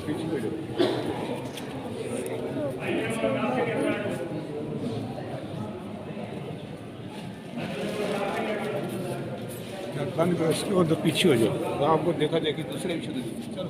पीछे हो जाओ। बंद करो इसको, उधर पीछे हो जाओ, तो आपको देखा देखी दूसरे भी शुरू। चलो